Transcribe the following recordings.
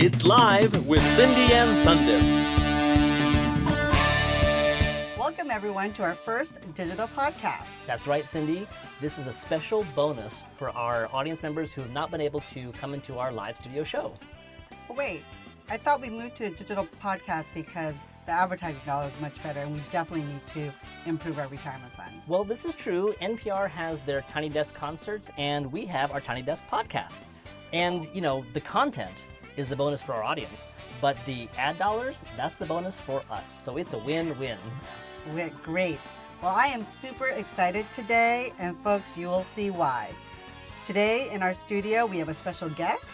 It's Live with Cindy and Sandip. Welcome, everyone, to our first digital podcast. That's right, Cindy. This is a special bonus for our audience members who have not been able to come into our live studio show. Oh, wait, I thought we moved to a digital podcast because the advertising dollar is much better, and we definitely need to improve our retirement funds. Well, this is true. NPR has their Tiny Desk concerts, and we have our Tiny Desk podcasts. And, you know, the content is the bonus for our audience, but the ad dollars, that's the bonus for us. So it's a win-win. Great. Well, I am super excited today, and folks, you will see why. Today in our studio, we have a special guest,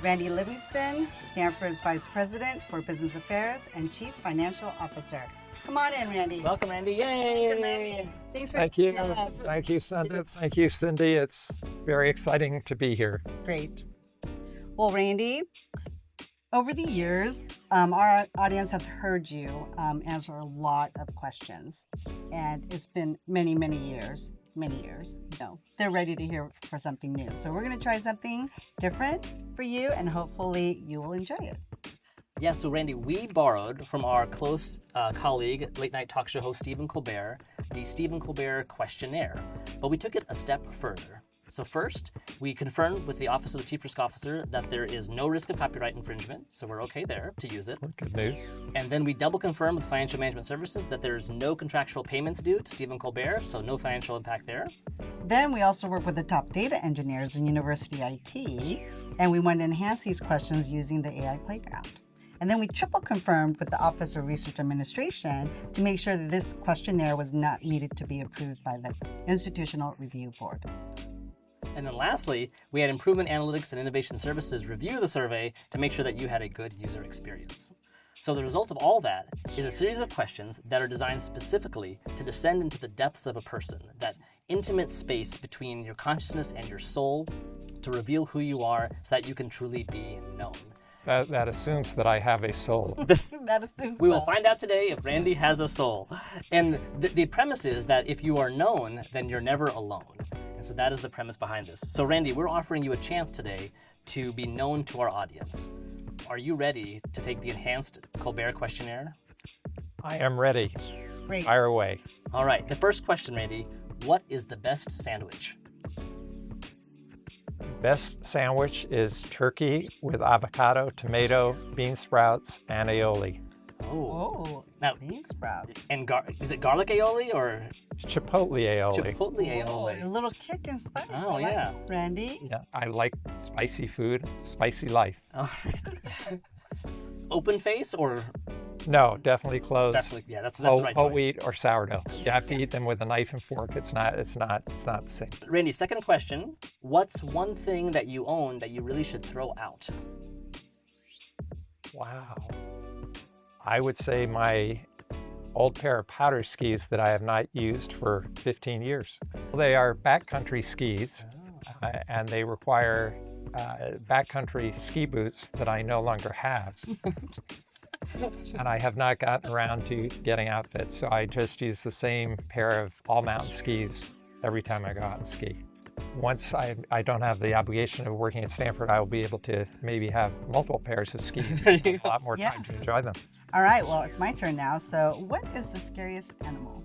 Randy Livingston, Stanford's Vice President for Business Affairs and Chief Financial Officer. Come on in, Randy. Welcome, Randy. Yay! Welcome, Randy. Thanks for Thank you. joining us. Thank you, Sandip. Thank you, Cindy. It's very exciting to be here. Great. Well, Randy, over the years, our audience have heard you answer a lot of questions, and it's been many years. No, they're ready to hear for something new. So we're going to try something different for you, and hopefully you will enjoy it. Yeah, so Randy, we borrowed from our close colleague, late night talk show host Stephen Colbert, the Stephen Colbert questionnaire, but we took it a step further. So first, we confirmed with the Office of the Chief Risk Officer that there is no risk of copyright infringement, so we're okay there to use it. Good news. And then we double confirmed with Financial Management Services that there's no contractual payments due to Stephen Colbert, so no financial impact there. Then we also work with the top data engineers in university IT, and we want to enhance these questions using the AI Playground. And then we triple confirmed with the Office of Research Administration to make sure that this questionnaire was not needed to be approved by the Institutional Review Board. And then lastly, we had Improvement Analytics and Innovation Services review the survey to make sure that you had a good user experience. So the result of all that is a series of questions that are designed specifically to descend into the depths of a person, that intimate space between your consciousness and your soul, to reveal who you are so that you can truly be known. That assumes that I have a soul. That assumes We will so. find out today if Randy has a soul. And the premise is that if you are known, then you're never alone. And so that is the premise behind this. So Randy, we're offering you a chance today to be known to our audience. Are you ready to take the enhanced Colbert questionnaire? I am ready. Great. Fire away. All right, the first question, Randy. What is the best sandwich? Best sandwich is turkey with avocado, tomato, bean sprouts, and aioli. Oh, Now, bean sprouts. and is it garlic aioli or Chipotle aioli. chipotle Oh, a aioli? little kick and spice. Oh, I like yeah. it. Randy? Yeah, I like spicy food, spicy life. All right. Open face or No, definitely closed. definitely? Yeah, that's the right Whole choice. wheat or sourdough. You have to eat them with a knife and fork. It's not the same. Randy, second question. What's one thing that you own that you really should throw out? Wow. I would say my old pair of powder skis that I have not used for 15 years. They are backcountry skis, and they require backcountry ski boots that I no longer have. And I have not gotten around to getting outfits, so I just use the same pair of all-mountain skis every time I go out and ski. Once I don't have the obligation of working at Stanford, I will be able to maybe have multiple pairs of skis, a lot more time to enjoy them. All right, well, it's my turn now. So what is the scariest animal?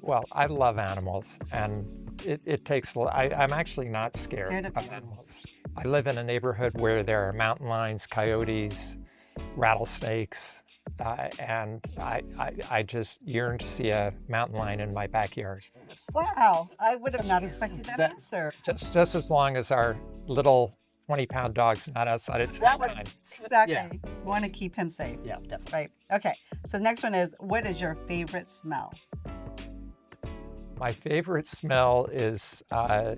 Well, I love animals, and it takes, I'm actually not scared of people. animals. I live in a neighborhood where there are mountain lions, coyotes, rattlesnakes, and I just yearn to see a mountain lion in my backyard. Wow, I would have not expected that answer. Just as long as our little 20-pound dog's not outside its time. Exactly. Yeah. We want to keep him safe. Yeah, definitely. Right. Okay. So the next one is, what is your favorite smell? My favorite smell is, I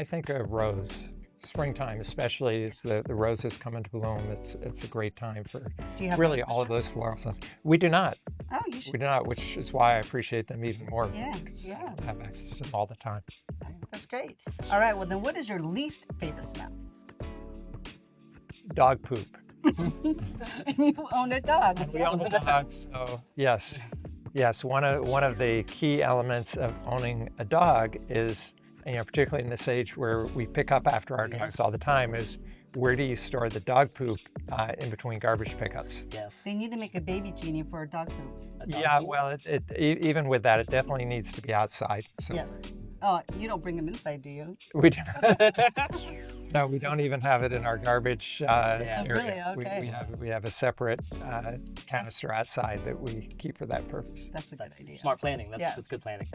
think, a rose. Springtime, especially as the roses come into bloom, it's a great time for Do you have really rose all of bushes? those floral scents. We do not. Oh, you should. We do not, which is why I appreciate them even more. Yeah, Because yeah. I don't have access to them all the time. That's great. All right. Well, then what is your least favorite smell? Dog poop. And you own a dog. We own a dog, so yes. Yes, one of the key elements of owning a dog is, particularly in this age where we pick up after our dogs all the time, is where do you store the dog poop in between garbage pickups? Yes. They need to make a baby genie for a dog poop. A dog Yeah, genie? well, even with that, it definitely needs to be outside. So Yes. Oh, you don't bring them inside, do you? we do, no, we don't even have it in our garbage area. Really? Okay. We have a separate canister outside that we keep for that purpose. That's a good That's idea. smart planning. Yeah. That's good planning.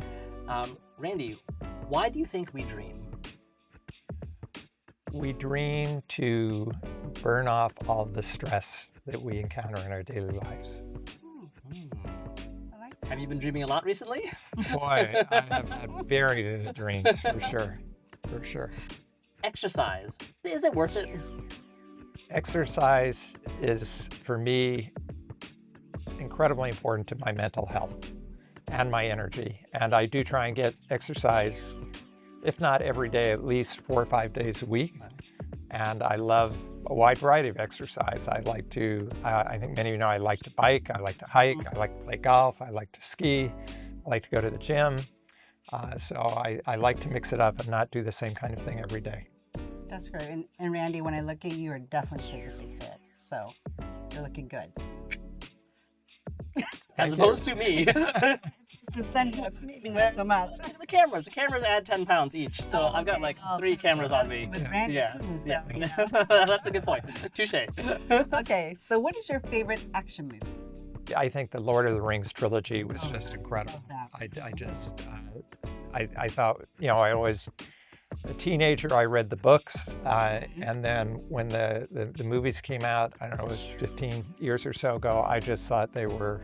Randy, why do you think we dream? We dream to burn off all of the stress that we encounter in our daily lives. I like that. Have you been dreaming a lot recently? Boy, I have had very vivid dreams for sure. For sure. Exercise. Is it worth it? Exercise is, for me, incredibly important to my mental health and my energy. And I do try and get exercise, if not every day, at least 4 or 5 days a week. And I love a wide variety of exercise. I like to, I think many of you know, I like to bike, I like to hike, I like to play golf, I like to ski, I like to go to the gym. So I like to mix it up and not do the same kind of thing every day. That's great. And Randy, when I look at you, you're definitely physically fit. So you're looking good. As Thank opposed to me. To send up, maybe not so much. The cameras add 10 pounds each, so I've got like 3 cameras on me. With Randy Yeah, too, yeah. so, That's a good point. Touche. Okay, so what is your favorite action movie? I think the Lord of the Rings trilogy was just incredible. love that. I just, I thought, you know, I always, a teenager, I read the books, and then when the movies came out, I don't know, it was 15 years or so ago, I just thought they were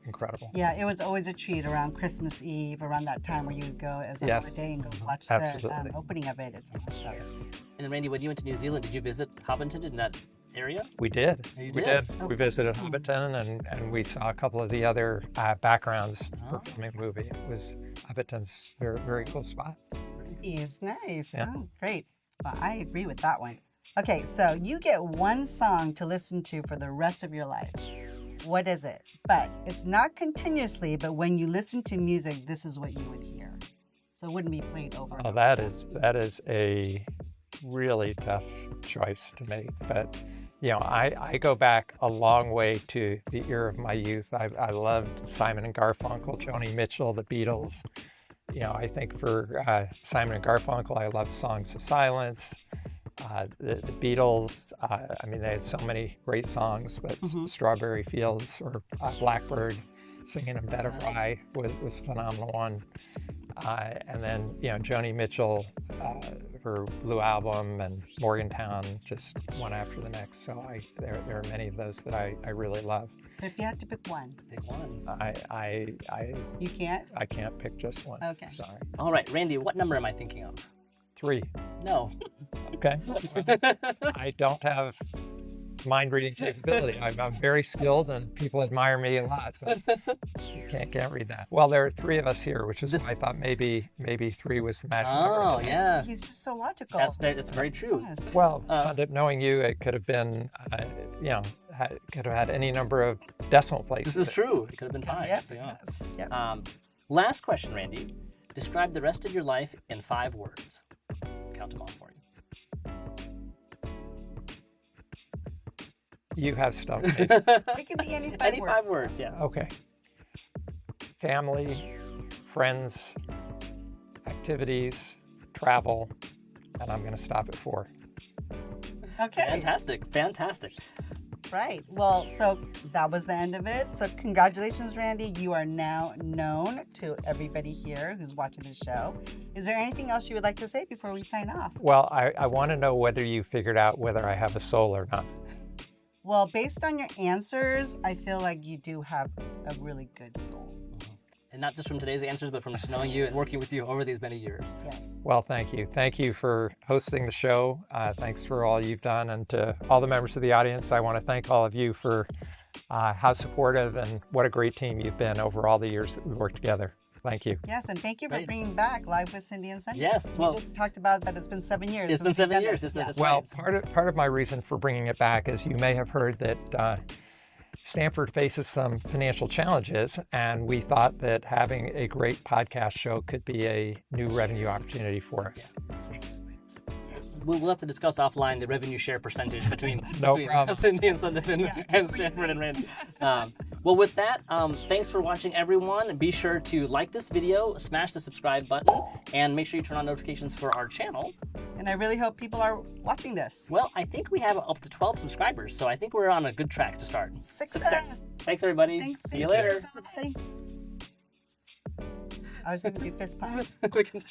incredible. Yeah, it was always a treat around Christmas Eve, around that time where you would go as a Yes. holiday and go watch Absolutely. the opening of it. It's awesome. And then Randy, when you went to New Zealand, did you visit Hobbiton in that area? We did. You We did? did. We visited Hobbiton and we saw a couple of the other backgrounds for filming the movie. It was Hobbiton's very, very cool spot. It's nice. Yeah. Oh, great. Well, I agree with that one. Okay, so you get one song to listen to for the rest of your life. What is it? But it's not continuously, but when you listen to music, this is what you would hear. So it wouldn't be played over. and Oh, over. that is a really tough choice to make. But you know, I go back a long way to the era of my youth. I loved Simon and Garfunkel, Joni Mitchell, the Beatles. You know, I think for Simon and Garfunkel, I loved Songs of Silence. The Beatles, I mean, they had so many great songs, but Strawberry Fields or Blackbird singing in Bed of Rye was a phenomenal one. And then, you know, Joni Mitchell, her Blue Album and Morgantown, just one after the next. So there are many of those that I really love. But if you had to pick one, Pick one. you can't? I can't pick just one. Okay. Sorry. All right, Randy, what number am I thinking of? 3. No. Okay. I don't have mind reading capability. I'm very skilled and people admire me a lot, but you can't read that. Well, there are 3 of us here, which is why I thought maybe 3 was the magic number. Oh, yes. He's just so logical. That's very true. Yes. Well, knowing you, it could have been, you know, could have had any number of decimal places. This is true. It could have been 5. Yep. Yeah. Yep. Last question, Randy. Describe the rest of your life in 5 words. Count them all for you. You have stumped me. It could be any 5 Any words. 5 words, yeah. Okay. Family, friends, activities, travel, and I'm going to stop at 4. Okay. Fantastic. Right. Well, so that was the end of it. So congratulations, Randy. You are now known to everybody here who's watching the show. Is there anything else you would like to say before we sign off? Well, I want to know whether you figured out whether I have a soul or not. Well, based on your answers, I feel like you do have a really good soul. And not just from today's answers, but from just knowing you and working with you over these many years. Yes. Well, thank you. Thank you for hosting the show. Thanks for all you've done. And to all the members of the audience, I want to thank all of you for how supportive and what a great team you've been over all the years that we've worked together. Thank you. Yes, and thank you for Great. bringing back Live with Cindy and Sandip. Yes, We well- just talked about that it's been 7 years. It's been since we've 7 done years. this. It's- Yeah. it's Well, right. part of my reason for bringing it back is you may have heard that Stanford faces some financial challenges, and we thought that having a great podcast show could be a new revenue opportunity for us. Excellent. Yes. we'll have to discuss offline the revenue share percentage between, No between problem. Cindy and Sandip and Stanford and Randy. Well, with that, thanks for watching, everyone. Be sure to like this video, smash the subscribe button, and make sure you turn on notifications for our channel. And I really hope people are watching this. Well, I think we have up to 12 subscribers, so I think we're on a good track to start. Success. Thanks, everybody. Thanks. See you later. Bye. I was going to do fist pump. We can-